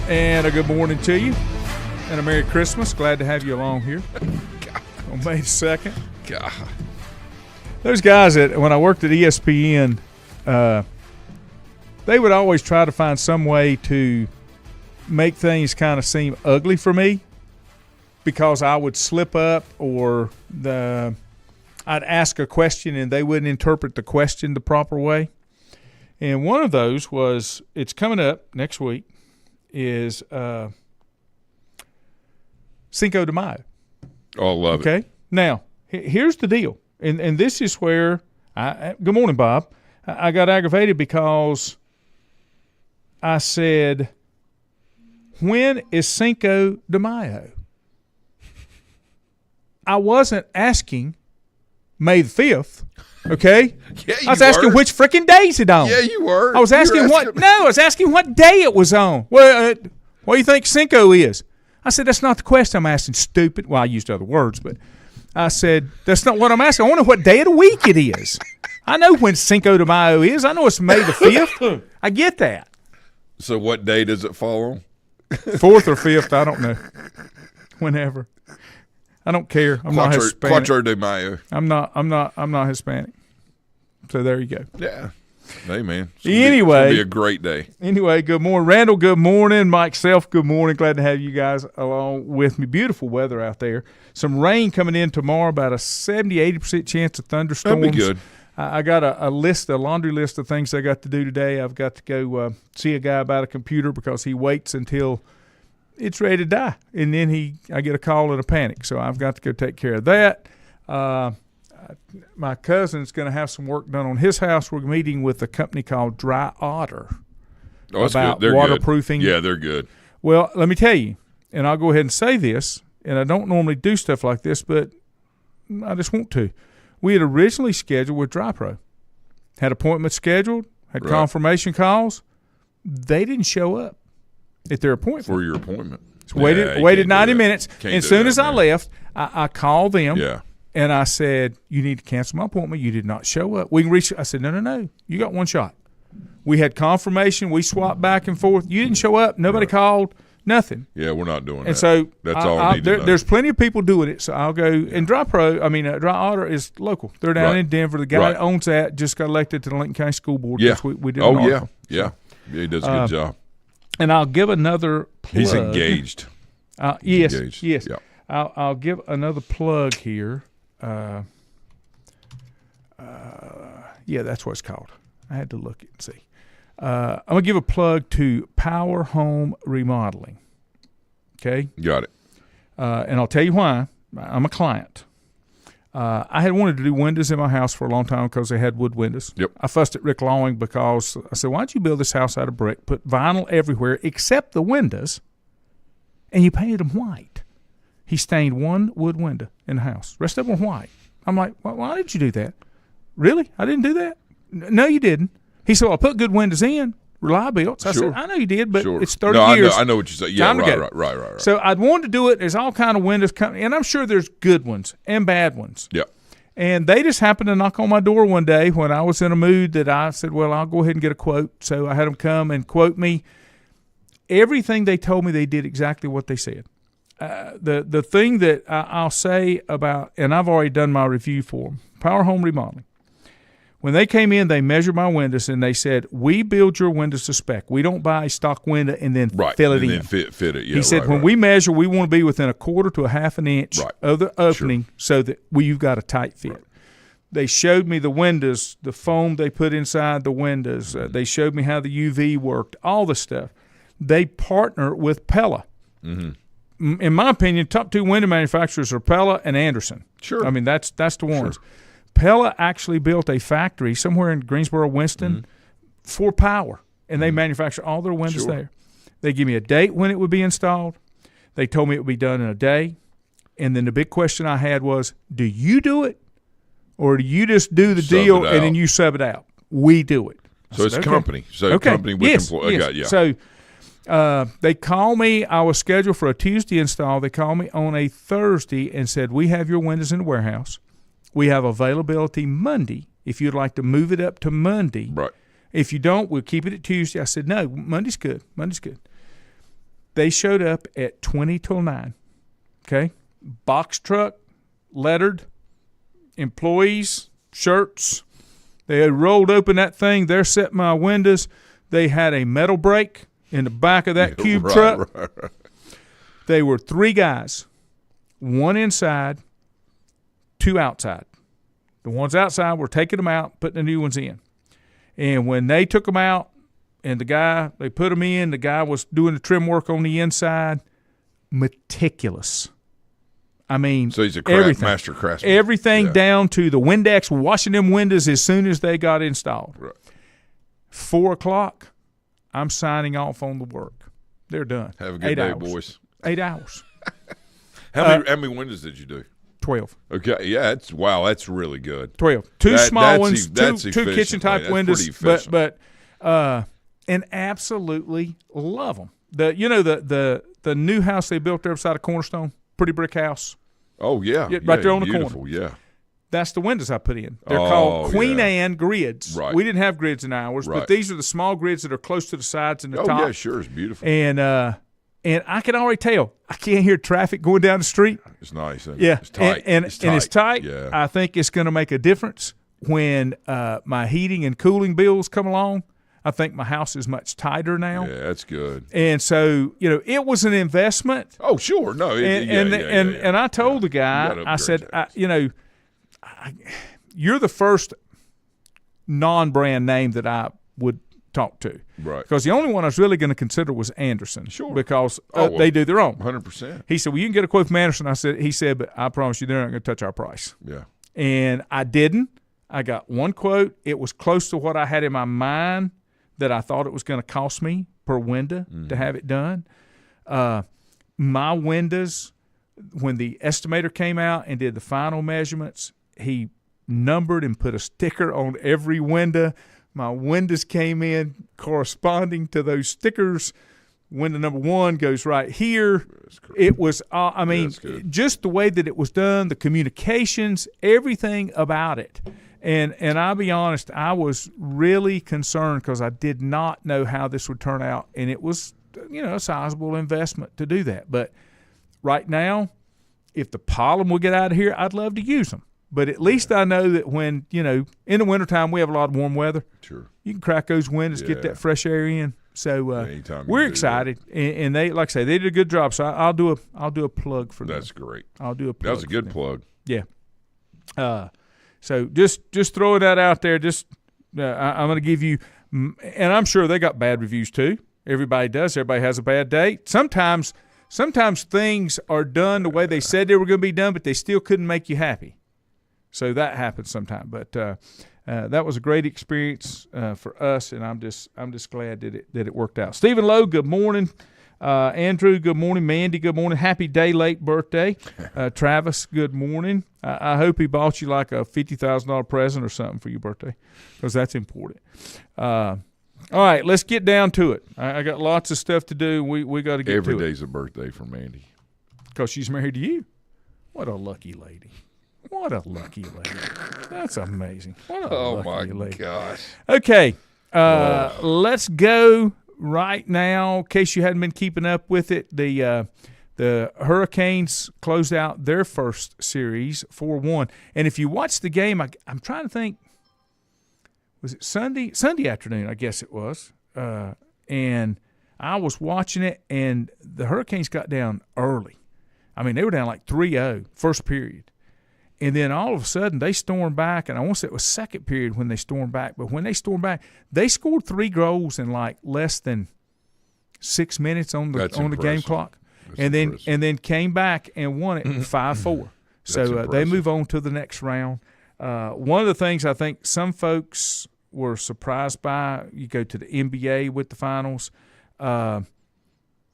And a good morning to you. And a Merry Christmas. Glad to have you along here on May 2nd. God. Those guys that, when I worked at ESPN, they would always try to find some way to make things kind of seem ugly for me because I would slip up or I'd ask a question and they wouldn't interpret the question the proper way. And one of those was, it's coming up next week, is Cinco de Mayo. Oh, I love it. Okay? Now, here's the deal. And this is where good morning, Bob. I got aggravated because I said, when is Cinco de Mayo? I wasn't asking May the 5th, okay? Yeah, I was asking which freaking day is it on. Yeah, you were. I was asking I was asking what day it was on. Well, what do you think Cinco is? I said, that's not the question I'm asking, stupid. Well, I used other words, but I said, that's not what I'm asking. I want to know what day of the week it is. I know when Cinco de Mayo is. I know it's May the 5th. I get that. So what day does it fall on? 4th or 5th, I don't know. Whenever. I don't care. I'm not Hispanic. Cuatro de Mayo. I'm not Hispanic. So there you go. Yeah. Hey, man. It's gonna be a great day. Anyway, good morning. Randall, good morning. Mike Self, good morning. Glad to have you guys along with me. Beautiful weather out there. Some rain coming in tomorrow, about a 70-80% chance of thunderstorms. That'd be good. I got a laundry list of things I got to do today. I've got to go see a guy about a computer because he waits until it's ready to die, and then I get a call in a panic. So I've got to go take care of that. My cousin's going to have some work done on his house. We're meeting with a company called Dry Otter about waterproofing. Good. Yeah, they're good. Well, let me tell you, and I'll go ahead and say this, and I don't normally do stuff like this, but I just want to. We had originally scheduled with DryPro. Had appointments scheduled, had confirmation calls. They didn't show up at their appointment. For your appointment. So waited 90 minutes. And as soon as I left, I called them. Yeah. And I said, you need to cancel my appointment. You did not show up. We can reach. I said, no. You got one shot. We had confirmation. We swapped back and forth. You didn't show up. Nobody called. Nothing. Yeah, we're not doing that. And so that's all I need to know. There's plenty of people doing it. So I'll go. And Dry Otter is local. They're down in Denver. The guy that owns that just got elected to the Lincoln County School Board. Yeah. We did an article. Yeah. He does a good job. And I'll give another plug. He's engaged. Yes. Yeah. I'll give another plug here. Yeah, that's what it's called. I had to look and see. I'm going to give a plug to Power Home Remodeling. Okay? Got it. And I'll tell you why. I'm a client. I had wanted to do windows in my house for a long time because they had wood windows. Yep. I fussed at Rick Lawing because I said, why don't you build this house out of brick, put vinyl everywhere except the windows, and you painted them white. He stained one wood window in the house. The rest of them were white. I'm like, why did you do that? Really? I didn't do that? No, you didn't. He said, well, I put good windows in, reliability. So I said, I know you did, but it's 30 years. I know what you said. Yeah, right. So I'd wanted to do it. There's all kind of windows coming, and I'm sure there's good ones and bad ones. Yeah. And they just happened to knock on my door one day when I was in a mood that I said, well, I'll go ahead and get a quote. So I had them come and quote me. Everything they told me, they did exactly what they said. The thing that I'll say about, and I've already done my review for them, Power Home Remodeling. When they came in, they measured my windows, and they said, we build your windows to spec. We don't buy a stock window and then fill it in. Then fit it, yeah. He said, when we measure, we want to be within a quarter to a half an inch of the opening so that you've got a tight fit. Right. They showed me the windows, the foam they put inside the windows. They showed me how the UV worked, all the stuff. They partner with Pella. Mm-hmm. In my opinion, top two window manufacturers are Pella and Anderson. Sure. I mean, that's the ones. Sure. Pella actually built a factory somewhere in Greensboro, Winston, for power, and they manufacture all their windows there. They give me a date when it would be installed. They told me it would be done in a day. And then the big question I had was, do you do it, or do you just do the deal and then you sub it out? We do it. So it's a company. So company with employees. Yes. So they called me. I was scheduled for a Tuesday install. They called me on a Thursday and said, we have your windows in the warehouse. We have availability Monday if you'd like to move it up to Monday. Right. If you don't, we'll keep it at Tuesday. I said, no, Monday's good. They showed up at 20 till 9. Okay, box truck, lettered, employees, shirts. They had rolled open that thing. They're setting my windows. They had a metal brake in the back of that cube truck. Right. They were 3 guys, 1 inside, 2 outside. The ones outside were taking them out, putting the new ones in. And when they took them out, and they put them in, the guy was doing the trim work on the inside, meticulous. I mean, so he's a master craftsman. Everything down to the Windex, washing them windows as soon as they got installed. Right. 4 o'clock, I'm signing off on the work. They're done. Have a good day, boys. 8 hours. How many windows did you do? 12. Okay, yeah, that's really good. 12. Two small ones, two kitchen type windows, but and absolutely love them. The new house they built there beside of Cornerstone, pretty brick house. Oh yeah, right there on the beautiful, corner. Yeah. That's the windows I put in. They're called Queen Anne grids. Right. We didn't have grids in ours, but these are the small grids that are close to the sides and the top. Oh yeah, sure, it's beautiful. And I can already tell. I can't hear traffic going down the street. It's nice. Yeah, it's tight. And it's tight. Yeah. I think it's going to make a difference when my heating and cooling bills come along. I think my house is much tighter now. Yeah, that's good. And so, it was an investment. Oh, sure. No. And I told the guy, I said, you're the first non-brand name that I would talk to. Right. Because the only one I was really going to consider was Anderson. Sure. Because they do their own. 100%. He said, well, you can get a quote from Anderson. He said, but I promise you they're not going to touch our price. Yeah. And I didn't. I got one quote. It was close to what I had in my mind that I thought it was going to cost me per window to have it done. My windows, when the estimator came out and did the final measurements, he numbered and put a sticker on every window. My windows came in corresponding to those stickers. Window number 1 goes right here. It was, just the way that it was done, the communications, everything about it. And I'll be honest, I was really concerned because I did not know how this would turn out, and it was, a sizable investment to do that. But right now, if the pollen will get out of here, I'd love to use them. But at least I know that when, in the wintertime, we have a lot of warm weather. Sure. You can crack those windows, get that fresh air in. So we're excited, and they, like I say, they did a good job. So I'll do a plug for them. That's great. I'll do a plug. That was a good plug. Yeah. So just throwing that out there. I'm going to give you, and I'm sure they got bad reviews too. Everybody does. Everybody has a bad day. Sometimes things are done the way they said they were going to be done, but they still couldn't make you happy. So that happens sometimes. But that was a great experience for us, and I'm just glad that it worked out. Stephen Lowe, good morning. Andrew, good morning. Mandy, good morning. Happy day late birthday. Travis, good morning. I hope he bought you like a $50,000 present or something for your birthday, because that's important. All right, let's get down to it. I got lots of stuff to do. We got to get to it. Every day's a birthday for Mandy. Because she's married to you. What a lucky lady. What a lucky lady. That's amazing. What a lucky lady. Oh, my gosh. Okay, let's go right now. In case you hadn't been keeping up with it, the Hurricanes closed out their first series 4-1. And if you watch the game, I'm trying to think, was it Sunday afternoon, I guess it was. And I was watching it, and the Hurricanes got down early. I mean, they were down like 3-0 first period. And then all of a sudden they stormed back, and I want to say it was second period when they stormed back. But when they stormed back, they scored 3 goals in like less than 6 minutes on the game clock. And then came back and won it 5-4. So they move on to the next round. One of the things I think some folks were surprised by, you go to the NBA with the finals, the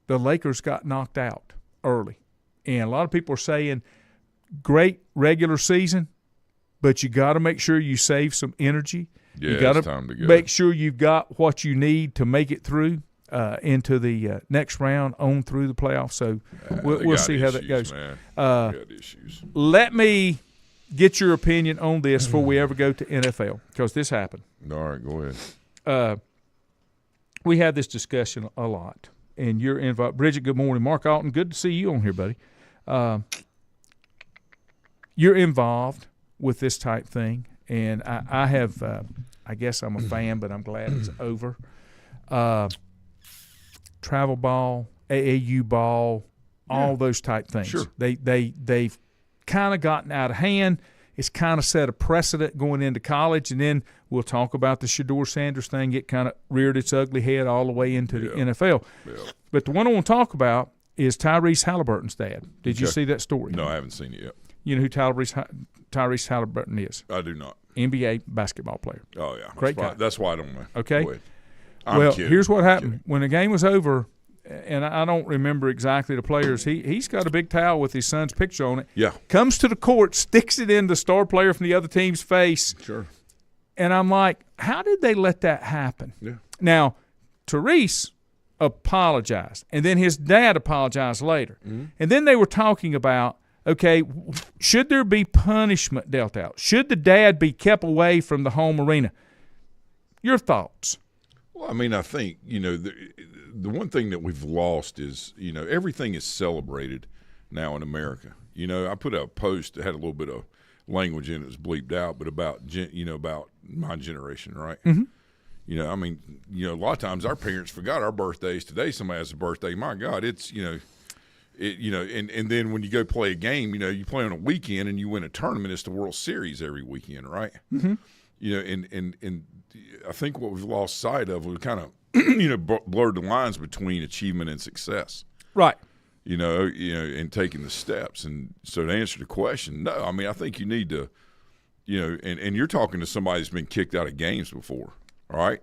Lakers got knocked out early. And a lot of people are saying, great regular season, but you got to make sure you save some energy. Yeah, you got to make sure you've got what you need to make it through into the next round on through the playoffs. So we'll see how that goes. Let me get your opinion on this before we ever go to NFL, because this happened. All right, go ahead. We have this discussion a lot, and you're involved. Bridget, good morning. Mark Alton, good to see you on here, buddy. You're involved with this type thing, and I have I guess I'm a fan, but I'm glad it's over. Travel ball, AAU ball, all those type things. Sure. They've kind of gotten out of hand. It's kind of set a precedent going into college, and then we'll talk about the Shedeur Sanders thing. It kind of reared its ugly head all the way into the NFL. Yeah. But the one I want to talk about is Tyrese Halliburton's dad. Did you see that story? No, I haven't seen it yet. You know who Tyrese Halliburton is? I do not. NBA basketball player. Oh, yeah. Great guy. That's why I don't know. Okay. I'm kidding. Here's what happened. When the game was over, and I don't remember exactly the players, he's got a big towel with his son's picture on it. Yeah. Comes to the court, sticks it in the star player from the other team's face. Sure. And I'm like, how did they let that happen? Yeah. Now, Tyrese apologized, and then his dad apologized later. Mm-hmm. And then they were talking about, okay, should there be punishment dealt out? Should the dad be kept away from the home arena? Your thoughts? Well, I mean, I think, the one thing that we've lost is, everything is celebrated now in America. I put out a post that had a little bit of language in it, was bleeped out, but about my generation, right? Mm-hmm. I mean, a lot of times our parents forgot our birthdays. Today somebody has a birthday. My God, it's, and then when you go play a game, you play on a weekend and you win a tournament. It's the World Series every weekend, right? Mm-hmm. And I think what we've lost sight of, we've kind of, blurred the lines between achievement and success. Right. And taking the steps. And so to answer the question, no, I mean, I think you need to, and you're talking to somebody that's been kicked out of games before, all right?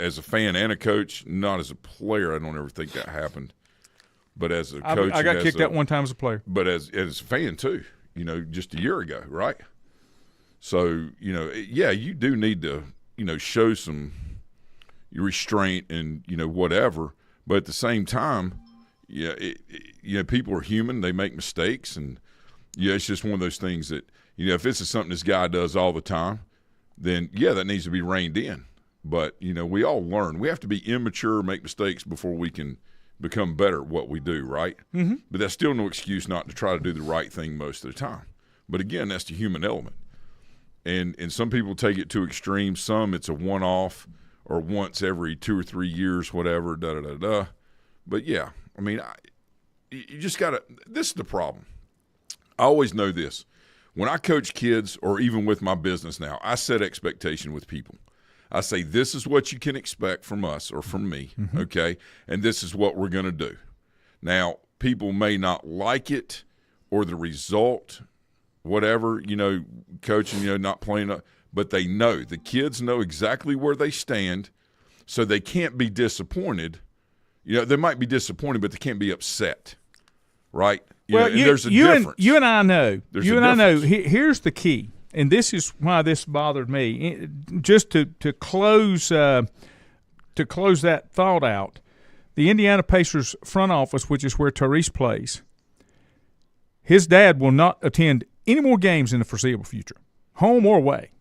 As a fan and a coach, not as a player, I don't ever think that happened. But as a coach, I got kicked out one time as a player. But as a fan too, just a year ago, right? So you do need to show some restraint and whatever. But at the same time, people are human; they make mistakes, and it's just one of those things that if this is something this guy does all the time, then that needs to be reined in. But we all learn. We have to be immature, make mistakes before we can become better at what we do, right? Mm-hmm. But that's still no excuse not to try to do the right thing most of the time. But again, that's the human element. And some people take it to extremes. Some it's a one-off or once every 2 or 3 years, whatever, da-da-da-da. But, yeah, I mean, you just got to – this is the problem. I always know this. When I coach kids or even with my business now, I set expectation with people. I say, this is what you can expect from us or from me, okay, and this is what we're going to do. Now, people may not like it or the result, whatever, coaching, not playing, but they know. The kids know exactly where they stand, so they can't be disappointed. They might be disappointed, but they can't be upset, right? There's a difference. You and I know. I know. Here's the key. And this is why this bothered me. Just to close that thought out, the Indiana Pacers front office, which is where Tyrese plays, his dad will not attend any more games in the foreseeable future, home or away.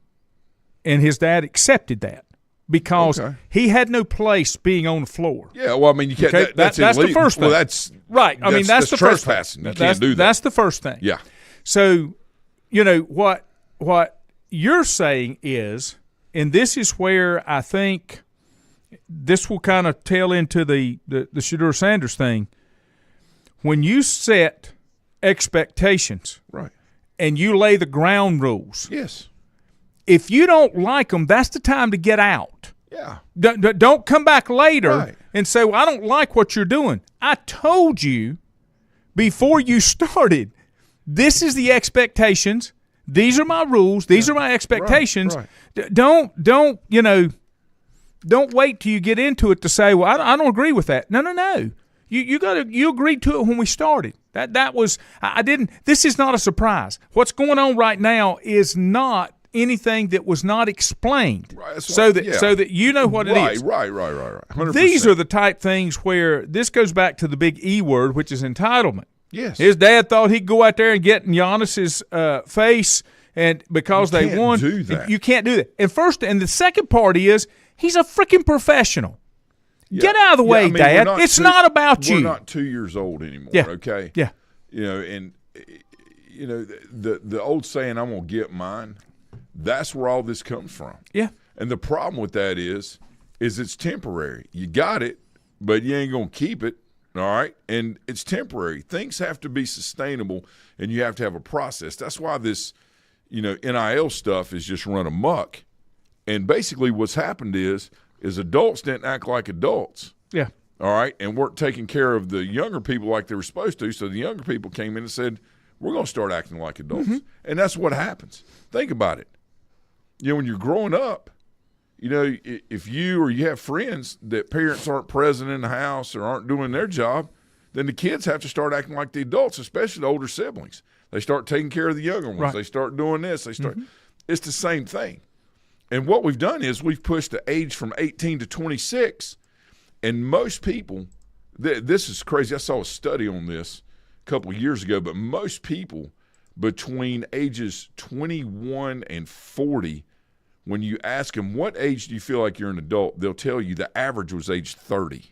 And his dad accepted that because he had no place being on the floor. Yeah, well, I mean, you can't. Okay? That's the first thing. Well, that's right. I mean, that's the first thing. You can't do that. That's the first thing. Yeah. So, what you're saying is, and this is where I think this will kind of tail into the Shedeur Sanders thing. When you set expectations, right, and you lay the ground rules, yes. If you don't like them, that's the time to get out. Yeah. Don't come back later and say, well, I don't like what you're doing. I told you before you started, this is the expectations. These are my rules. These are my expectations. Right. Don't wait till you get into it to say, well, I don't agree with that. No. You agreed to it when we started. That was I didn't. This is not a surprise. What's going on right now is not anything that was not explained, so that you know what it is. Right. 100%. These are the type things where this goes back to the big E word, which is entitlement. Yes. His dad thought he'd go out there and get in Giannis's face, and because they won, do that. You can't do that. And the second part is he's a freaking professional. Get out of the way, Dad. It's not about you. We're not 2 years old anymore, okay? Yeah. And the old saying, I'm going to get mine, that's where all this comes from. Yeah. And the problem with that is it's temporary. You got it, but you ain't going to keep it, all right? And it's temporary. Things have to be sustainable, and you have to have a process. That's why this, NIL stuff is just run amok. And basically what's happened is adults didn't act like adults. Yeah. All right, and weren't taking care of the younger people like they were supposed to. So the younger people came in and said, we're going to start acting like adults. Mm-hmm. And that's what happens. Think about it. When you're growing up, if you have friends that parents aren't present in the house or aren't doing their job, then the kids have to start acting like the adults, especially the older siblings. They start taking care of the younger ones. Right. They start doing this. They start. Mm-hmm. It's the same thing. And what we've done is we've pushed the age from 18 to 26. And most people, this is crazy. I saw a study on this a couple of years ago, but most people between ages 21 and 40, when you ask them, what age do you feel like you're an adult, they'll tell you the average was age 30.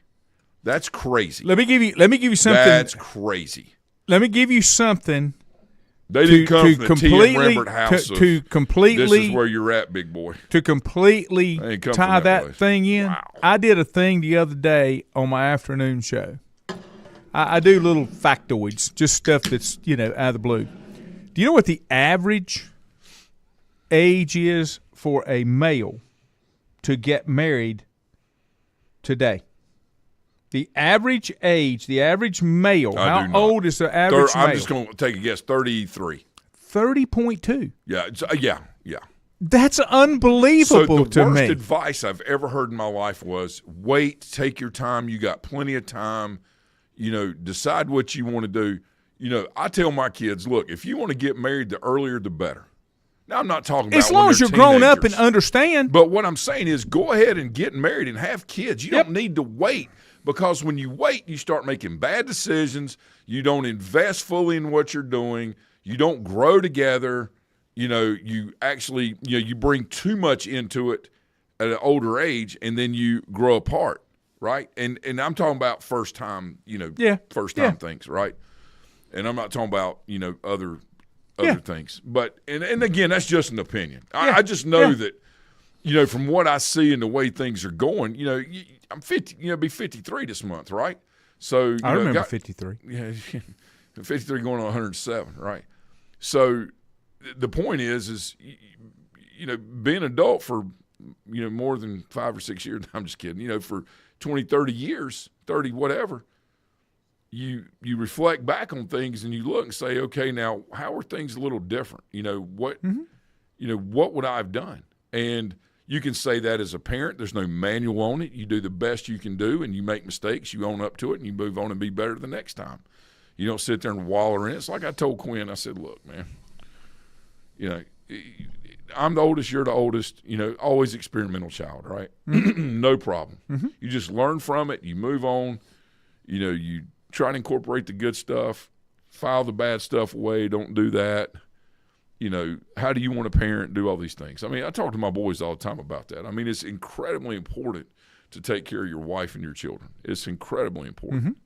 That's crazy. Let me give you something. That's crazy. Let me give you something. They didn't come from the T. and Rembert house to completely. This is where you're at, big boy. To completely tie that thing in, wow. I did a thing the other day on my afternoon show. I do little factoids, just stuff that's out of the blue. Do you know what the average age is for a male to get married today? The average age, the average male, how old is the average male? I'm just going to take a guess, 33. 30.2. Yeah. That's unbelievable to me. The worst advice I've ever heard in my life was wait, take your time. You got plenty of time. Decide what you want to do. I tell my kids, look, if you want to get married, the earlier the better. Now, I'm not talking about as long as you're grown up and understand. But what I'm saying is go ahead and get married and have kids. You don't need to wait. Because when you wait, you start making bad decisions. You don't invest fully in what you're doing. You don't grow together. You actually, you bring too much into it at an older age, and then you grow apart, right? And I'm talking about first time things, right? And I'm not talking about, other things. But and again, that's just an opinion. I just know that, from what I see and the way things are going, I'm 50, be 53 this month, right? So I remember 53. Yeah, 53 going on 107, right? So the point is being an adult for more than 5 or 6 years. I'm just kidding. For 20, 30 years, 30 whatever. You reflect back on things and you look and say, okay, now how are things a little different? What what would I have done? And you can say that as a parent. There's no manual on it. You do the best you can do, and you make mistakes. You own up to it, and you move on and be better the next time. You don't sit there and waller in it. It's like I told Quinn. I said, look, man, I'm the oldest. You're the oldest. Always experimental child, right? No problem. Mm-hmm. You just learn from it. You move on. You try to incorporate the good stuff, file the bad stuff away. Don't do that. How do you want to parent, do all these things? I mean, I talk to my boys all the time about that. I mean, it's incredibly important to take care of your wife and your children. It's incredibly important.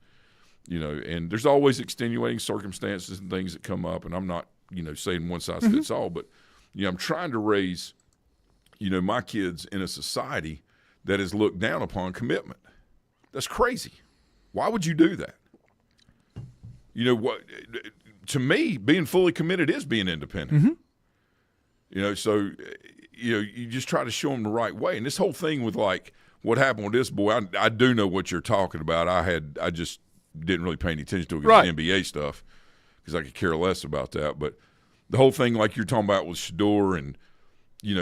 Mm-hmm. And there's always extenuating circumstances and things that come up, and I'm not, saying one size fits all, but, I'm trying to raise, my kids in a society that has looked down upon commitment. That's crazy. Why would you do that? What? To me, being fully committed is being independent. Mm-hmm. So, you just try to show them the right way. And this whole thing with like what happened with this boy, I do know what you're talking about. I just didn't really pay any attention to it because the NBA stuff, because I could care less about that. But the whole thing, like you're talking about with Shador and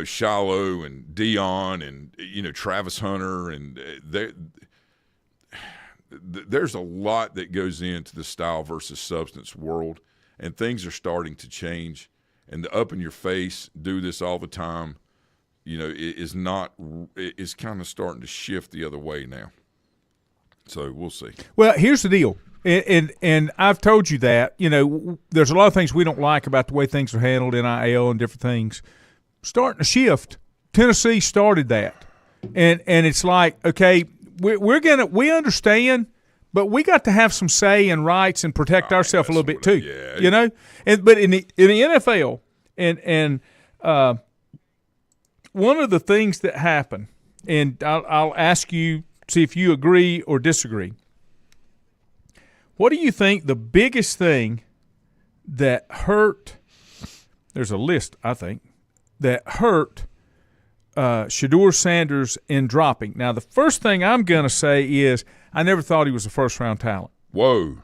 Shiloh and Dion and Travis Hunter, and there's a lot that goes into the style versus substance world. And things are starting to change, and the up in your face, do this all the time, is kind of starting to shift the other way now. So we'll see. Well, here's the deal, and I've told you that there's a lot of things we don't like about the way things are handled in NIL and different things. Starting to shift. Tennessee started that, and it's like, okay, we understand, but we got to have some say and rights and protect ourselves a little bit too. Yeah. You know, but in the NFL and one of the things that happen, and I'll ask you, see if you agree or disagree. What do you think the biggest thing that hurt? There's a list, I think, that hurt Shedeur Sanders in dropping. Now, the first thing I'm going to say is I never thought he was a first-round talent. Whoa.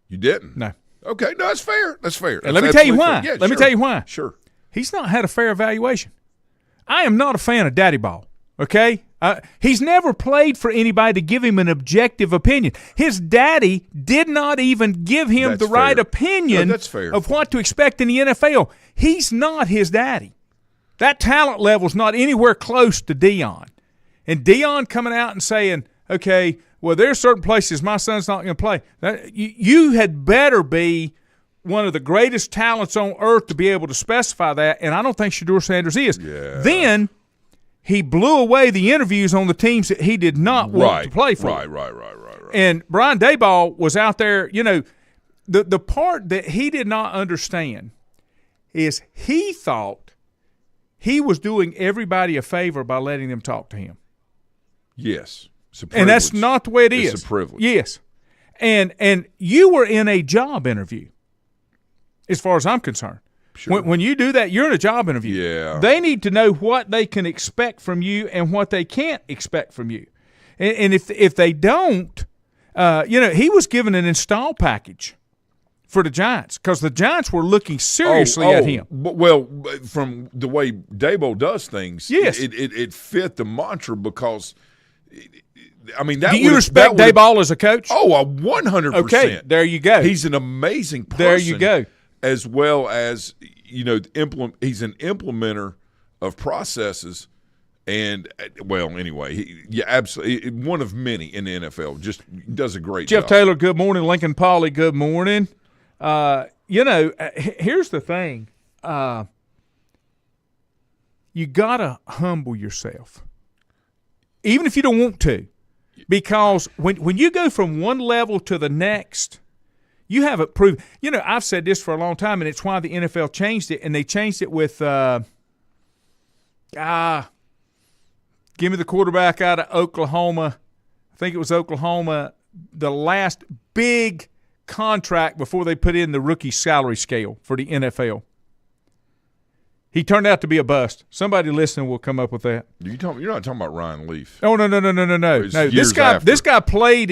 You didn't? No. Okay, no, that's fair. That's fair. And let me tell you why. Yeah, let me tell you why. Sure. He's not had a fair evaluation. I am not a fan of Daddy Ball, okay? He's never played for anybody to give him an objective opinion. His daddy did not even give him the right opinion of what to expect in the NFL. He's not his daddy. That talent level's not anywhere close to Deion. And Deion coming out and saying, okay, well, there's certain places my son's not going to play. You had better be one of the greatest talents on earth to be able to specify that, and I don't think Shedeur Sanders is. Yeah. Then he blew away the interviews on the teams that he did not want to play for. Right. And Brian Daboll was out there, you know, the part that he did not understand is he thought he was doing everybody a favor by letting them talk to him. Yes. And that's not the way it is. It's a privilege. Yes. And you were in a job interview, as far as I'm concerned. Sure. When you do that, you're in a job interview. Yeah. They need to know what they can expect from you and what they can't expect from you. And if they don't, you know, he was given an install package for the Giants because the Giants were looking seriously at him. Well, from the way Daboll does things, yes, it fit the mantra because, I mean, that. Do you respect Daboll as a coach? Oh, 100%. Okay, there you go. He's an amazing person. There you go. As well as, you know, he's an implementer of processes. And, well, anyway, absolutely one of many in the NFL. Just does a great job. Jeff Taylor, good morning. Lincoln Pauly, good morning. You know, here's the thing. You got to humble yourself, even if you don't want to, because when you go from one level to the next, you haven't proved. You know, I've said this for a long time, and it's why the NFL changed it, and they changed it with give me the quarterback out of Oklahoma. I think it was Oklahoma, the last big contract before they put in the rookie salary scale for the NFL. He turned out to be a bust. Somebody listening will come up with that. You're not talking about Ryan Leaf. Oh, no. This guy played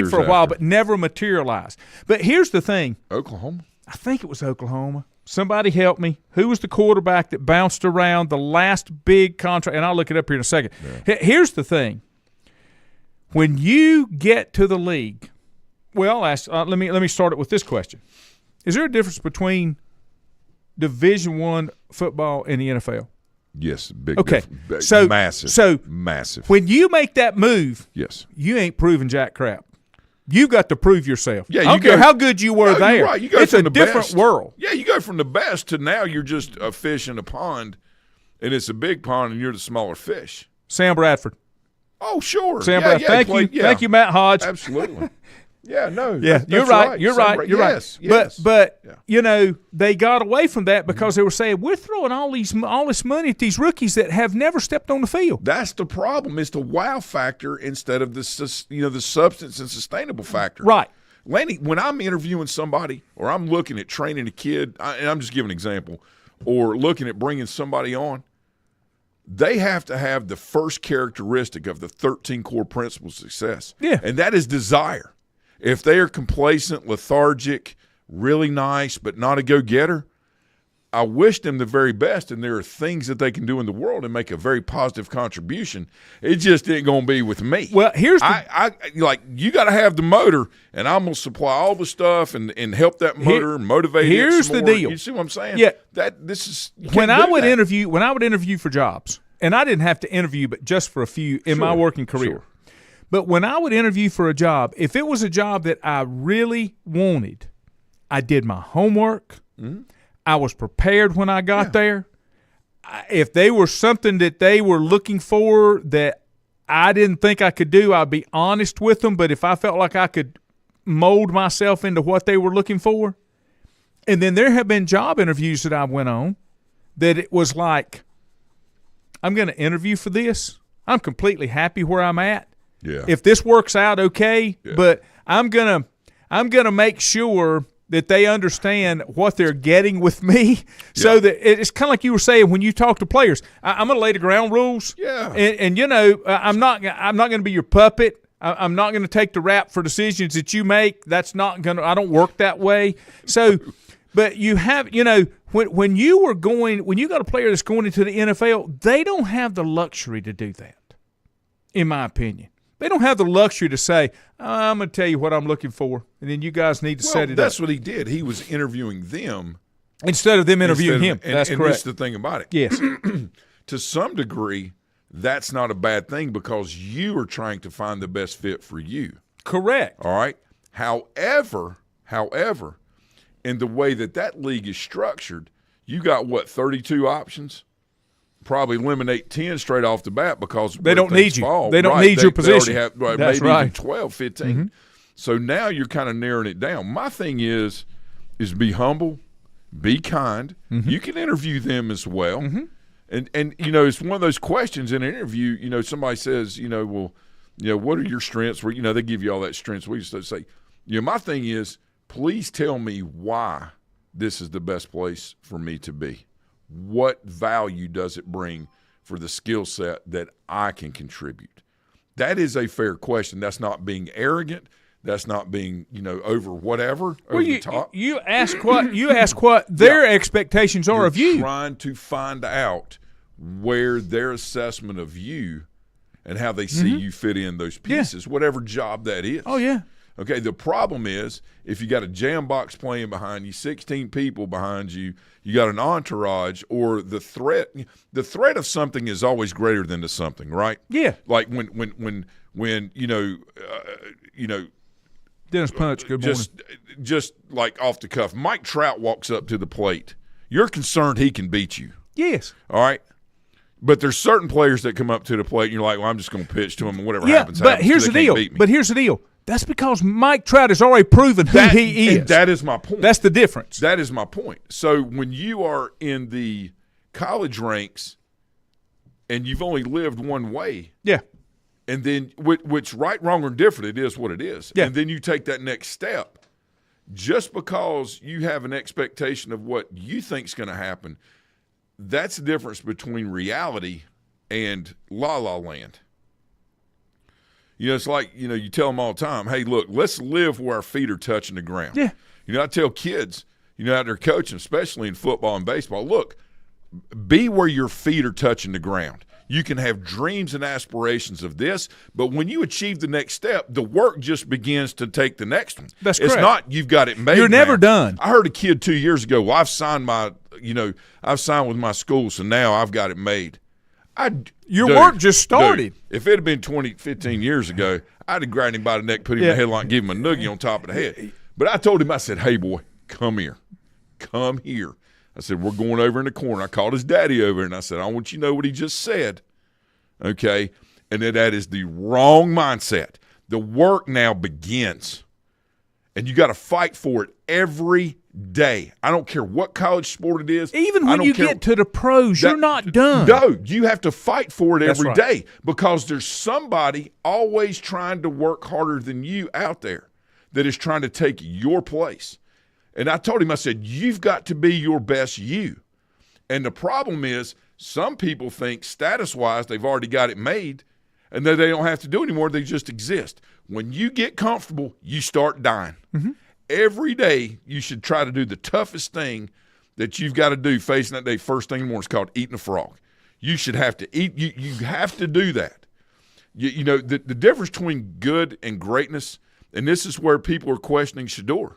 for a while but never materialized. But here's the thing. Oklahoma? I think it was Oklahoma. Somebody help me. Who was the quarterback that bounced around the last big contract? And I'll look it up here in a second. Yeah. Here's the thing. When you get to the league, well, let me start it with this question. Is there a difference between Division I football and the NFL? Yes, big. Okay, massive. So massive. When you make that move, yes, you ain't proving jack crap. You got to prove yourself. Yeah, I don't care how good you were there. You're right. You go it's from a different world. Yeah, you go from the best to now you're just a fish in a pond, and it's a big pond, and you're the smaller fish. Sam Bradford. Oh, sure. Sam Bradford. Thank you, Matt Hodge. Absolutely. Yeah, no. Yeah, you're right. You're right. Yes. But you know, they got away from that because they were saying we're throwing all this money at these rookies that have never stepped on the field. That's the problem. It's the wow factor instead of the substance and sustainable factor. Right. Lanny, when I'm interviewing somebody or I'm looking at training a kid, and I'm just giving an example, or looking at bringing somebody on, they have to have the first characteristic of the 13 core principles of success. Yeah. And that is desire. If they are complacent, lethargic, really nice, but not a go-getter, I wish them the very best, and there are things that they can do in the world and make a very positive contribution. It just ain't going to be with me. Well, here's you got to have the motor, and I'm going to supply all the stuff and help that motor motivate it. Here's the deal. You see what I'm saying? Yeah. When I would interview for jobs, and I didn't have to interview, but just for a few in my working career. Sure. But when I would interview for a job, if it was a job that I really wanted, I did my homework. Mm-hmm. I was prepared when I got there. If they were something that they were looking for that I didn't think I could do, I'd be honest with them. But if I felt like I could mold myself into what they were looking for, and then there have been job interviews that I went on that it was like, I'm going to interview for this. I'm completely happy where I'm at. Yeah. If this works out, okay. Yeah. But I'm gonna make sure that they understand what they're getting with me, so that it's kind of like you were saying when you talk to players. I'm going to lay the ground rules. Yeah. And I'm not going to be your puppet. I'm not going to take the rap for decisions that you make. That's not going to. I don't work that way. So, but you have, when you got a player that's going into the NFL, they don't have the luxury to do that. In my opinion. They don't have the luxury to say, I'm going to tell you what I'm looking for, and then you guys need to set it up. That's what he did. He was interviewing them. Instead of them interviewing him. That's correct. And that's the thing about it. Yes. To some degree, that's not a bad thing because you are trying to find the best fit for you. Correct. All right? However, in the way that league is structured, you got, 32 options? Probably eliminate 10 straight off the bat because they don't need you. They don't need your position. They already have, That's maybe right. even 12, 15. Mm-hmm. So now you're kind of narrowing it down. My thing is be humble, be kind. Mm-hmm. You can interview them as well. Mm-hmm. And it's one of those questions in an interview, somebody says, what are your strengths? Where, they give you all that strengths. We just say, my thing is, please tell me why this is the best place for me to be. What value does it bring for the skill set that I can contribute? That is a fair question. That's not being arrogant. That's not being, over whatever, over the top. You ask what their expectations are of you. You're trying to find out where their assessment of you and how they see you fit in those pieces, whatever job that is. Oh, yeah. Okay, the problem is if you got a jam box playing behind you, 16 people behind you, you got an entourage, or the threat of something is always greater than the something, right? Yeah. Like when Dennis Punch, good morning. Just like off the cuff, Mike Trout walks up to the plate. You're concerned he can beat you. Yes. All right? But there's certain players that come up to the plate and you're like, well, I'm just going to pitch to him and whatever happens. But here's the deal. That's because Mike Trout has already proven who he is. And that is my point. That's the difference. That is my point. So when you are in the college ranks and you've only lived one way, and then which right, wrong, or different, it is what it is. Yeah. And then you take that next step, just because you have an expectation of what you think is going to happen, that's the difference between reality and la-la land. It's like, you tell them all the time, hey, look, let's live where our feet are touching the ground. Yeah. I tell kids, out there coaching, especially in football and baseball, look, be where your feet are touching the ground. You can have dreams and aspirations of this, but when you achieve the next step, the work just begins to take the next one. That's correct. It's not you've got it made. You're never done. I heard a kid 2 years ago, well, I've signed with my school, so now I've got it made. Your work just started. Dude, if it had been 15 years ago, I'd have grabbed him by the neck, put him in the headlock, and give him a noogie on top of the head. But I told him, I said, hey, boy, come here. Come here. I said, we're going over in the corner. I called his daddy over, and I said, I want you to know what he just said. Okay? And that is the wrong mindset. The work now begins, and you got to fight for it every day. I don't care what college sport it is. Even when you get to the pros, you're not done. No, you have to fight for it every day because there's somebody always trying to work harder than you out there that is trying to take your place. And I told him, I said, you've got to be your best you. And the problem is some people think status-wise they've already got it made and that they don't have to do anymore. They just exist. When you get comfortable, you start dying. Mm-hmm. Every day you should try to do the toughest thing that you've got to do facing that day first thing in the morning. It's called eating a frog. You should have to eat. You have to do that. The difference between good and greatness, and this is where people are questioning Shedeur.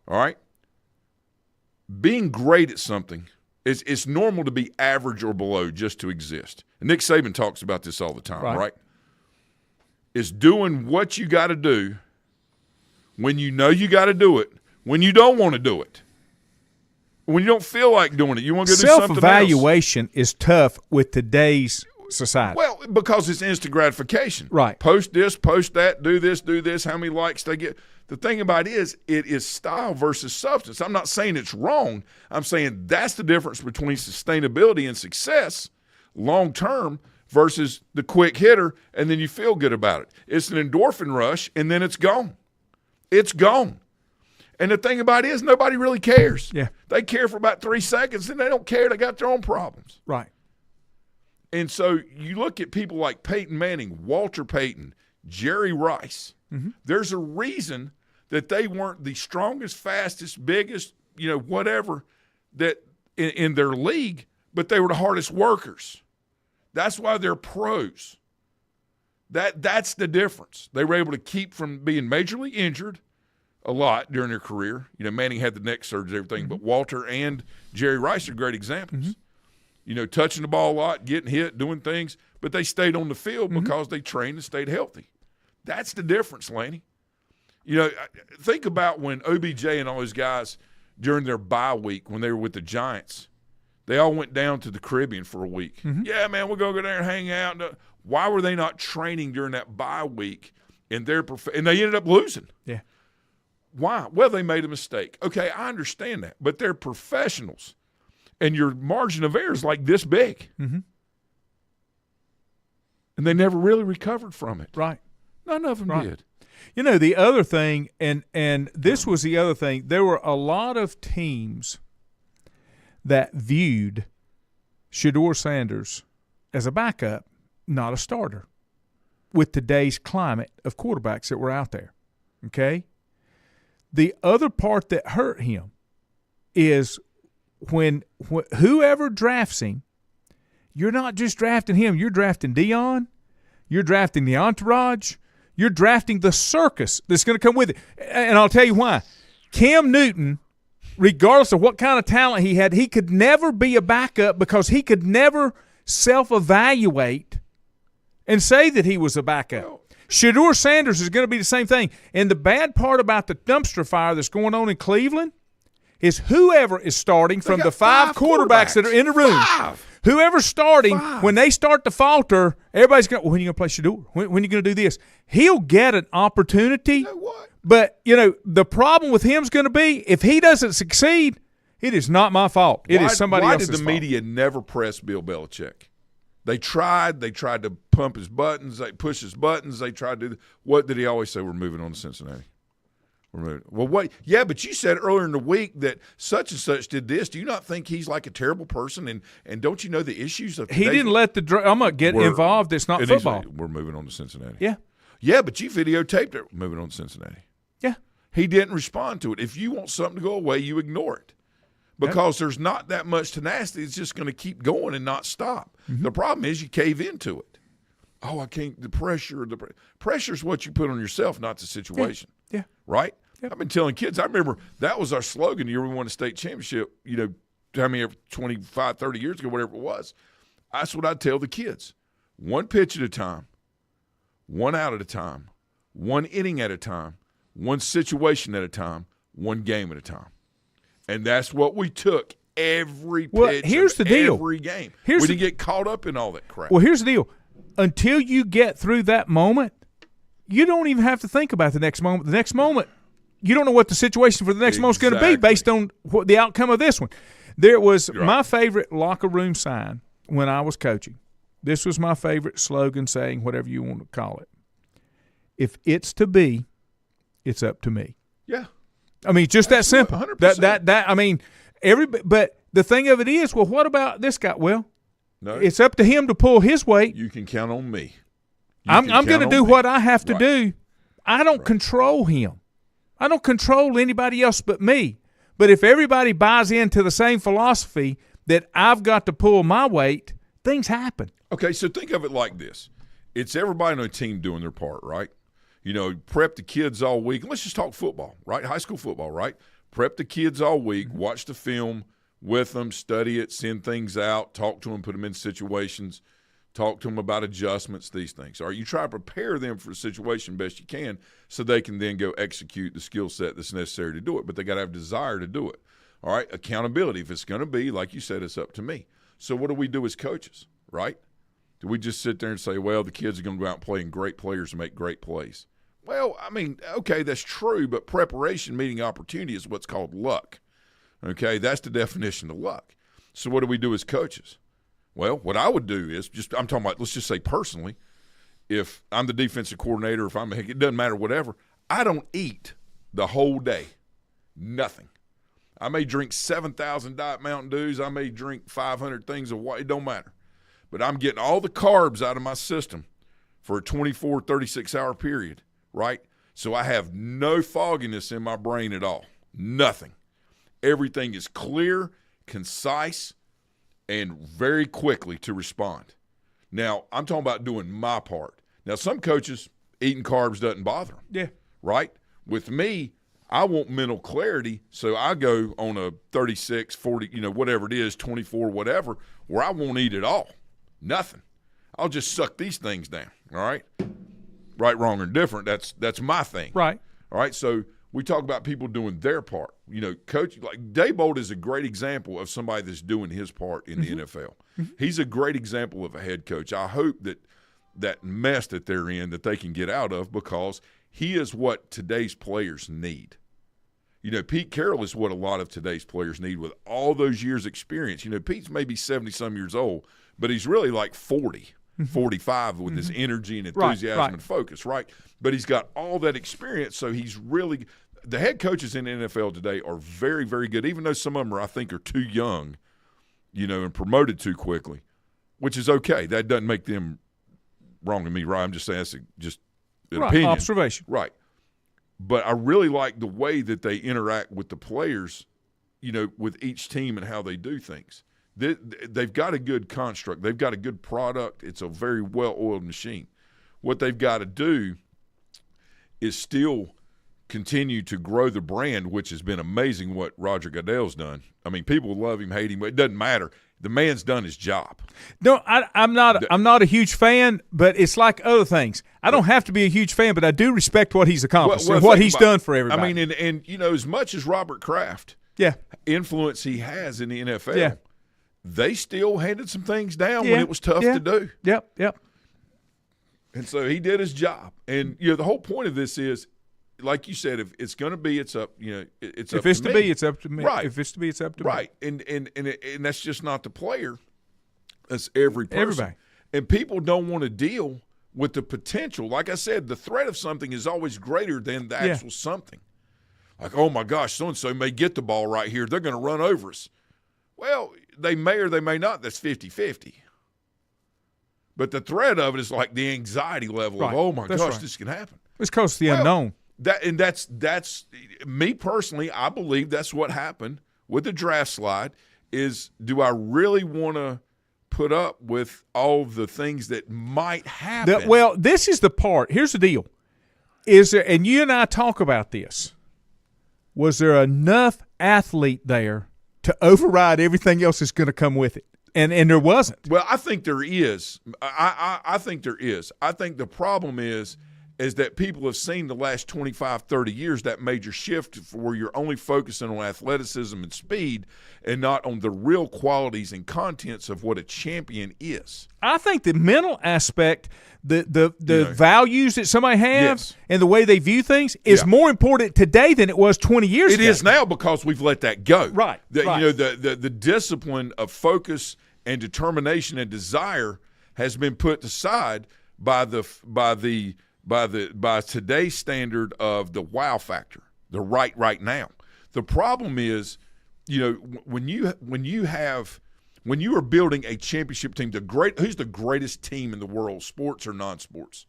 All right? Being great at something, it's normal to be average or below just to exist. And Nick Saban talks about this all the time, right? It's doing what you got to do when you know you got to do it, when you don't want to do it, when you don't feel like doing it, you want to go do something else. Self-evaluation is tough with today's society. Well, because it's instant gratification. Right. Post this, post that, do this, how many likes they get. The thing about it is style versus substance. I'm not saying it's wrong. I'm saying that's the difference between sustainability and success long term versus the quick hitter, and then you feel good about it. It's an endorphin rush, and then it's gone. It's gone. And the thing about it is nobody really cares. Yeah. They care for about 3 seconds, and they don't care. They got their own problems. Right. And so you look at people like Peyton Manning, Walter Payton, Jerry Rice. Mm-hmm. There's a reason that they weren't the strongest, fastest, biggest, whatever that in their league, but they were the hardest workers. That's why they're pros. That's the difference. They were able to keep from being majorly injured a lot during their career. Manning had the neck surgery and everything, but Walter and Jerry Rice are great examples. Touching the ball a lot, getting hit, doing things, but they stayed on the field because they trained and stayed healthy. That's the difference, Laney. Think about when OBJ and all those guys during their bye week when they were with the Giants, they all went down to the Caribbean for a week. Yeah, man, we're going to go there and hang out. Why were they not training during that bye week? And they ended up losing. Yeah. Why? Well, they made a mistake. Okay, I understand that, but they're professionals, and your margin of error is like this big. And they never really recovered from it. Right. None of them did. The other thing, and this was the other thing, there were a lot of teams that viewed Shedeur Sanders as a backup, not a starter, with today's climate of quarterbacks that were out there, okay? The other part that hurt him is when whoever drafts him, you're not just drafting him, you're drafting Dion, you're drafting the entourage, you're drafting the circus that's going to come with it. And I'll tell you why. Cam Newton, regardless of what kind of talent he had, he could never be a backup because he could never self-evaluate and say that he was a backup. Shedeur Sanders is going to be the same thing. And the bad part about the dumpster fire that's going on in Cleveland is whoever is starting from the five quarterbacks that are in the room. Whoever's starting, when they start to falter, everybody's going, when are you going to play Shedeur? When are you going to do this? He'll get an opportunity. But, the problem with him is going to be if he doesn't succeed, it is not my fault. It is somebody else's fault. Why did the media never press Bill Belichick? They tried to pump his buttons, they push his buttons, they tried to – what did he always say? We're moving on to Cincinnati. Well, what? Yeah, but you said earlier in the week that such and such did this. Do you not think he's like a terrible person? And don't you know the issues of he didn't let I'm going to get involved. It's not football. We're moving on to Cincinnati. Yeah. Yeah, but you videotaped it. Moving on to Cincinnati. Yeah. He didn't respond to it. If you want something to go away, you ignore it. Because there's not that much tenacity. It's just going to keep going and not stop. The problem is you cave into it. Oh, I can't. The pressure is what you put on yourself, not the situation. Yeah. Right? I've been telling kids, I remember that was our slogan the year we won a state championship, 25, 30 years ago, whatever it was. That's what I'd tell the kids. One pitch at a time, one out at a time, one inning at a time, one situation at a time, one game at a time. And that's what we took every pitch here's the deal. Every game. We didn't get caught up in all that crap. Well, here's the deal. Until you get through that moment, you don't even have to think about the next moment. The next moment, you don't know what the situation for the next moment is going to be based on what the outcome of this one. There was my favorite locker room sign when I was coaching. This was my favorite slogan saying, whatever you want to call it. If it's to be, it's up to me. Yeah. I mean, just that simple. 100%. I mean, but the thing of it is, well, what about this guy? Well, no, it's up to him to pull his weight. You can count on me. I'm going to do what I have to do. I don't control him. I don't control anybody else but me. But if everybody buys into the same philosophy that I've got to pull my weight, things happen. Okay, so think of it like this. It's everybody on a team doing their part, right? Prep the kids all week. Let's just talk football, right? High school football, right? Prep the kids all week, watch the film with them, study it, send things out, talk to them, put them in situations, talk to them about adjustments, these things. All right, you try to prepare them for the situation best you can so they can then go execute the skill set that's necessary to do it. But they got to have desire to do it. All right, accountability. If it's going to be, like you said, it's up to me. So what do we do as coaches, right? Do we just sit there and say, well, the kids are going to go out and play and great players make great plays? Well, I mean, okay, that's true, but preparation meeting opportunity is what's called luck. Okay, that's the definition of luck. So what do we do as coaches? Well, what I would do is I'm talking about, let's just say personally, if I'm the defensive coordinator, if I'm it doesn't matter, whatever, I don't eat the whole day. Nothing. I may drink 7,000 Diet Mountain Dews. I may drink 500 things of water. It don't matter. But I'm getting all the carbs out of my system for a 24, 36-hour period, right? So I have no fogginess in my brain at all. Nothing. Everything is clear, concise, and very quickly to respond. Now, I'm talking about doing my part. Now, some coaches, eating carbs doesn't bother them. Yeah. Right? With me, I want mental clarity, so I go on a 36, 40, whatever it is, 24, whatever, where I won't eat at all. Nothing. I'll just suck these things down, all right? Right, wrong, or indifferent, that's my thing. Right. All right, so we talk about people doing their part. Coach, like Daybold is a great example of somebody that's doing his part in the NFL. He's a great example of a head coach. I hope that mess that they're in that they can get out of, because he is what today's players need. Pete Carroll is what a lot of today's players need with all those years' experience. Pete's maybe 70-some years old, but he's really like 40, 45 with his energy and enthusiasm and focus, right? But he's got all that experience, so he's really – the head coaches in the NFL today are very, very good, even though some of them I think are too young, and promoted too quickly, which is okay. That doesn't make them wrong to me, right? I'm just saying that's just an opinion. Observation. Right. But I really like the way that they interact with the players, with each team and how they do things. They've got a good construct. They've got a good product. It's a very well-oiled machine. What they've got to do is still continue to grow the brand, which has been amazing what Roger Goodell's done. I mean, people love him, hate him, but it doesn't matter. The man's done his job. No, I'm not a huge fan, but it's like other things. I don't have to be a huge fan, but I do respect what he's accomplished and what he's done for everybody. I mean, and as much as Robert Kraft, influence he has in the NFL, they still handed some things down when it was tough to do. Yep. And so he did his job. And the whole point of this is, like you said, if it's going to be, it's up. It's up. If it's to to me. be, it's up to me. Right. If it's to be, it's up to me. Right. And that's just not the player. That's every person. Everybody. And people don't want to deal with the potential. Like I said, the threat of something is always greater than the actual something. Like, oh my gosh, so and so may get the ball right here. They're going to run over us. Well, they may or they may not. That's 50-50. But the threat of it is like the anxiety level of, oh my gosh, this can happen. It's close to the unknown. That's me personally. I believe that's what happened with the draft slide. Is do I really want to put up with all the things that might happen? Well, this is the part. Here's the deal: is there? And you and I talk about this. Was there enough athlete there to override everything else that's going to come with it? And there wasn't. Well, I think there is. I think there is. I think the problem is that people have seen the last 25, 30 years that major shift where you're only focusing on athleticism and speed and not on the real qualities and contents of what a champion is. I think the mental aspect, the values that somebody has and the way they view things is more important today than it was 20 years ago. It is now because we've let that go. Right. The discipline of focus and determination and desire has been put aside by today's standard of the wow factor, the right now. The problem is, when you are building a championship team, who's the greatest team in the world, sports or non-sports?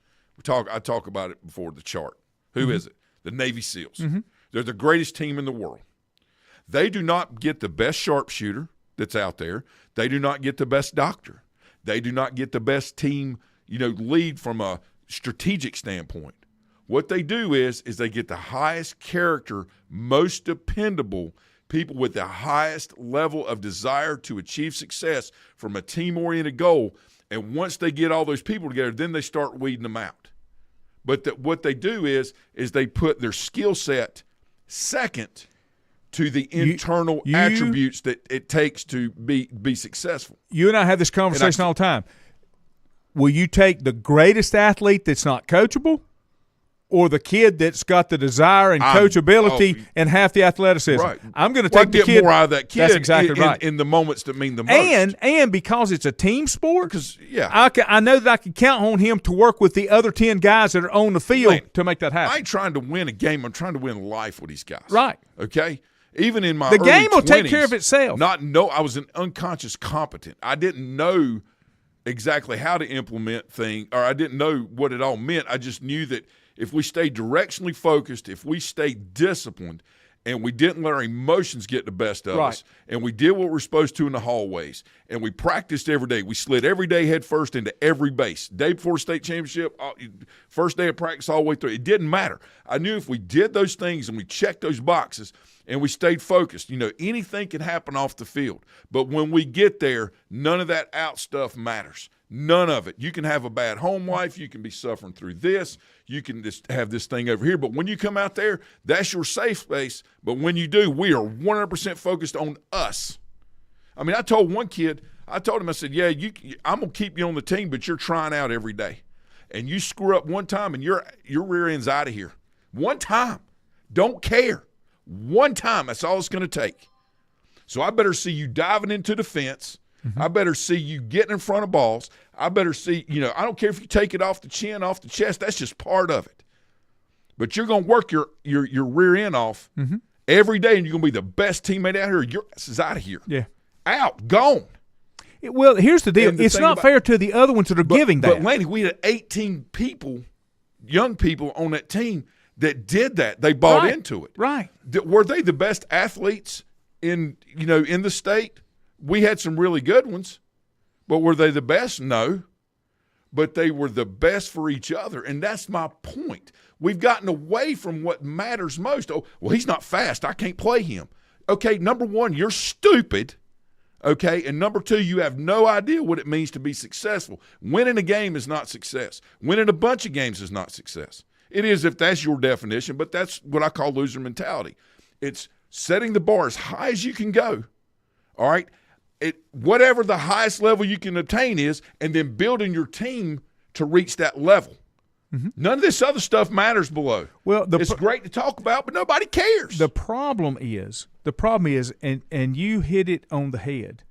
I talk about it before the chart. Who is it? The Navy SEALs. They're the greatest team in the world. They do not get the best sharpshooter that's out there. They do not get the best doctor. They do not get the best team, lead from a strategic standpoint. What they do is they get the highest character, most dependable people with the highest level of desire to achieve success from a team-oriented goal. And once they get all those people together, then they start weeding them out. But what they do is they put their skill set second to the internal attributes that it takes to be successful. You and I have this conversation all the time. will you take the greatest athlete that's not coachable, or the kid that's got the desire and coachability and half the athleticism? Right. I'm going to take the kid. More out of that kid. That's exactly right. In the moments that mean the most. And because it's a team sport, because I know that I can count on him to work with the other 10 guys that are on the field to make that happen. I ain't trying to win a game. I'm trying to win life with these guys. Right. Okay? Even in my the early game will 20s, take care of itself. I was an unconscious competent. I didn't know exactly how to implement things, or I didn't know what it all meant. I just knew that if we stayed directionally focused, if we stayed disciplined, and we didn't let our emotions get the best of us, and we did what we're supposed to in the hallways, and we practiced every day. We slid every day head first into every base. Day before state championship, first day of practice all the way through. It didn't matter. I knew if we did those things and we checked those boxes and we stayed focused, anything can happen off the field. But when we get there, none of that out stuff matters. None of it. You can have a bad home life. You can be suffering through this. You can just have this thing over here. But when you come out there, that's your safe space. But when you do, we are 100% focused on us. I mean, I told one kid, I said, yeah, I'm going to keep you on the team, but you're trying out every day. And you screw up one time and your rear end's out of here. One time. Don't care. One time. That's all it's going to take. So I better see you diving into the fence. Mm-hmm. I better see you getting in front of balls. I better see, I don't care if you take it off the chin, off the chest. That's just part of it. But you're going to work your rear end off every day, and you're going to be the best teammate out here. Your ass is out of here. Yeah. Out. Gone. Well, here's the deal. It's not fair to the other ones that are giving that. But, Lanny, we had 18 people, young people on that team that did that. They bought into it. Right. Were they the best athletes in the state? We had some really good ones, but were they the best? No. But they were the best for each other, and that's my point. We've gotten away from what matters most. Oh, well, he's not fast. I can't play him. Okay, number one, you're stupid, okay? And number two, you have no idea what it means to be successful. Winning a game is not success. Winning a bunch of games is not success. It is if that's your definition, but that's what I call loser mentality. It's setting the bar as high as you can go, all right? Whatever the highest level you can obtain is, and then building your team to reach that level. Mm-hmm. None of this other stuff matters below. Well, it's great to talk about, but nobody cares. The problem is, and you hit it on the head,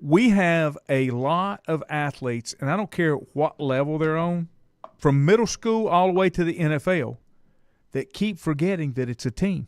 we have a lot of athletes, and I don't care what level they're on, from middle school all the way to the NFL, that keep forgetting that it's a team.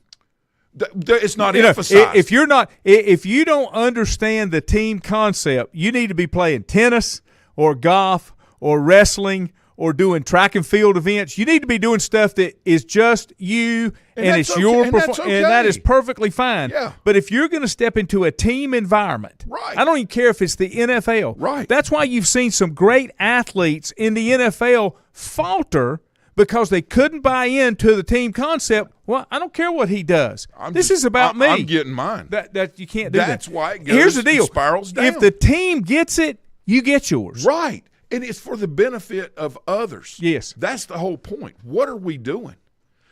It's not emphasized. If you don't understand the team concept, you need to be playing tennis or golf or wrestling or doing track and field events. You need to be doing stuff that is just you and it's your performance, and that is perfectly fine. Yeah. But if you're going to step into a team environment, I don't even care if it's the NFL. Right. That's why you've seen some great athletes in the NFL falter because they couldn't buy into the team concept. Well, I don't care what he does. This is about me. I'm getting mine. That you can't do that. That's why it goes. Here's the deal. Spirals down. If the team gets it, you get yours. Right. And it's for the benefit of others. Yes. That's the whole point. What are we doing?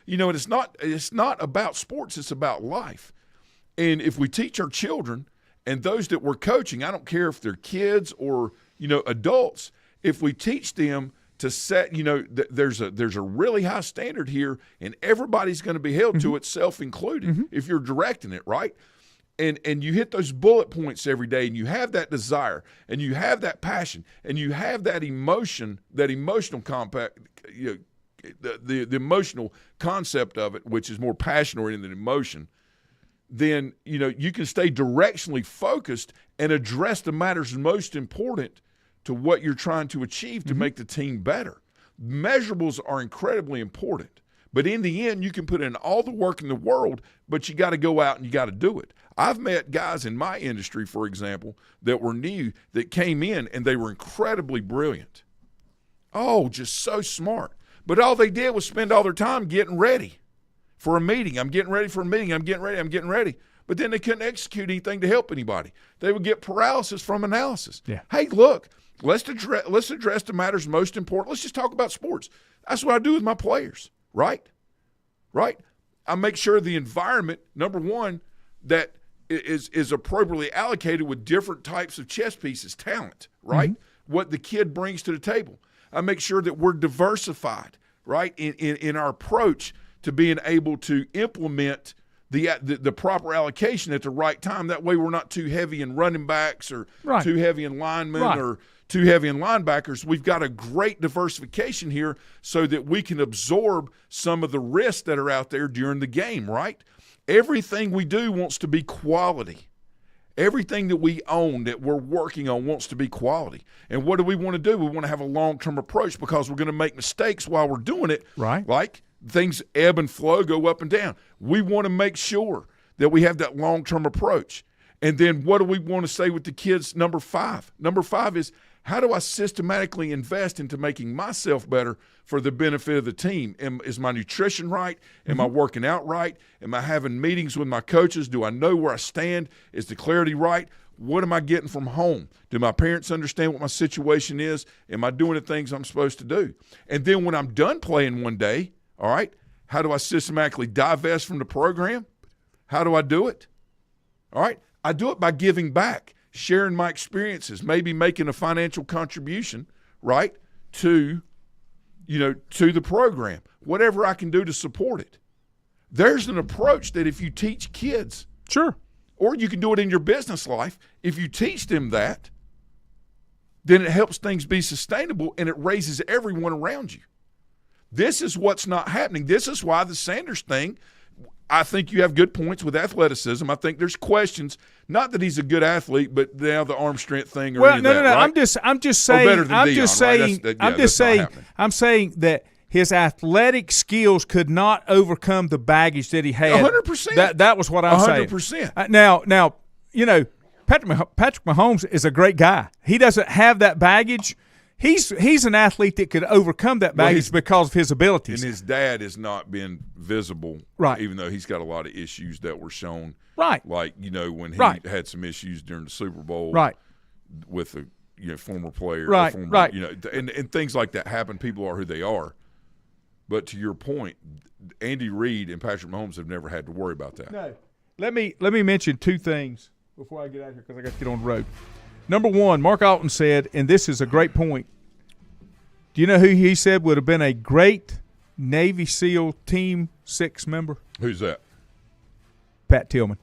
And it's not about sports, it's about life. And if we teach our children and those that we're coaching, I don't care if they're kids or, adults, if we teach them to set, there's a really high standard here, and everybody's going to be held to it, self included, if you're directing it, right? And you hit those bullet points every day, and you have that desire, and you have that passion, and you have that emotion, that emotional compact, the emotional concept of it, which is more passion oriented than emotion. Then you can stay directionally focused and address the matters most important to what you're trying to achieve to make the team better. Measurables are incredibly important, but in the end, you can put in all the work in the world, but you got to go out and you got to do it. I've met guys in my industry, for example, that were new, that came in and they were incredibly brilliant. Oh, just so smart. But all they did was spend all their time getting ready for a meeting. I'm getting ready for a meeting. I'm getting ready. But then they couldn't execute anything to help anybody. They would get paralysis from analysis. Yeah. Hey, look, let's address the matters most important. Let's just talk about sports. That's what I do with my players, right? Right? I make sure the environment, number one, that is appropriately allocated with different types of chess pieces, talent, right? what the kid brings to the table. I make sure that we're diversified, right, in our approach to being able to implement the proper allocation at the right time. That way we're not too heavy in running backs or too heavy in linemen or too heavy in linebackers. We've got a great diversification here so that we can absorb some of the risks that are out there during the game, right? Everything we do wants to be quality. Everything that we own, that we're working on, wants to be quality. And what do we want to do? We want to have a long-term approach because we're going to make mistakes while we're doing it. Right. Like things ebb and flow, go up and down. We want to make sure that we have that long-term approach. And then what do we want to say with the kids? Number 5. Number 5 is, how do I systematically invest into making myself better for the benefit of the team? Is my nutrition right? Am I working out right? Am I having meetings with my coaches? Do I know where I stand? Is the clarity right? What am I getting from home? Do my parents understand what my situation is? Am I doing the things I'm supposed to do? And then when I'm done playing one day, all right, how do I systematically divest from the program? How do I do it? All right, I do it by giving back, sharing my experiences, maybe making a financial contribution, right, to the program, whatever I can do to support it. There's an approach that if you teach kids, sure, or you can do it in your business life, if you teach them that, then it helps things be sustainable and it raises everyone around you. This is what's not happening. This is why the Sanders thing, I think you have good points with athleticism. I think there's questions. Not that he's a good athlete, but now the arm strength thing. Or well, any no, of that, no, no. Right? I'm just saying. I'm I'm saying that his athletic skills could not overcome the baggage that he had. 100%. That was what I'm saying. 100%. Now, Patrick Mahomes is a great guy. He doesn't have that baggage. He's an athlete that could overcome that baggage because of his abilities. And his dad has not been visible, right? Even though he's got a lot of issues that were shown, right? Like when he had some issues during the Super Bowl, right, with a former player, right, right, and things like that happen. People are who they are. But to your point, Andy Reid and Patrick Mahomes have never had to worry about that. No. Let me mention 2 things before I get out here because I got to get on the road. Number 1, Mark Alton said, and this is a great point. Do you know who he said would have been a great Navy SEAL Team 6 member? Who's that? Pat Tillman.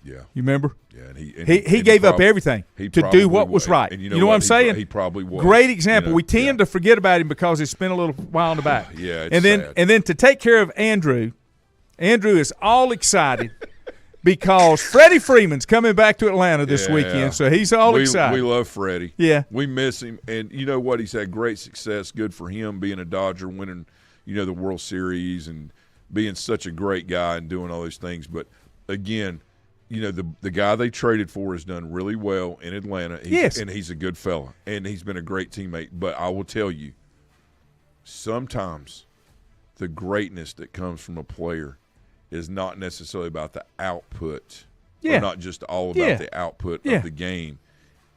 Yeah. You remember? Yeah, and he gave up everything to do what was right. And you know what I'm saying? He probably was. Great example. We tend to forget about him because he spent a little while in the back. Yeah, it's sad. And then to take care of Andrew is all excited because Freddie Freeman's coming back to Atlanta this weekend, so he's all excited. We love Freddie. Yeah. We miss him. And you know what? He's had great success. Good for him being a Dodger, winning, the World Series and being such a great guy and doing all those things. But, again, the guy they traded for has done really well in Atlanta. And he's a good fella. And he's been a great teammate. But I will tell you, sometimes the greatness that comes from a player is not necessarily about the output. Or not just all about the output of the game.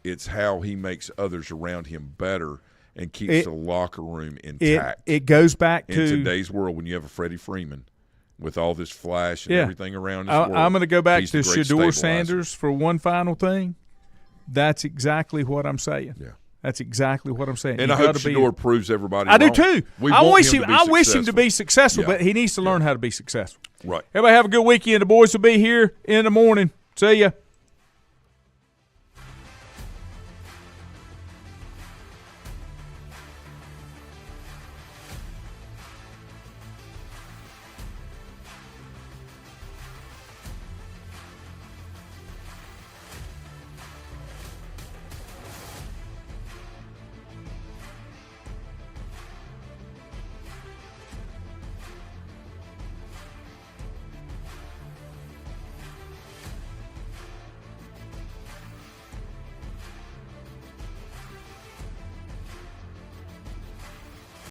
It's how he makes others around him better and keeps the locker room intact. It goes back to in today's world when you have a Freddie Freeman with all this flash and everything around his world. I'm going to go back to Shedeur Sanders for one final thing. That's exactly what I'm saying. Yeah. That's exactly what I'm saying. And I hope Shedeur proves everybody wrong. I do too. I wish him to be successful, but he needs to learn how to be successful. Right. Everybody have a good weekend. The boys will be here in the morning. See ya.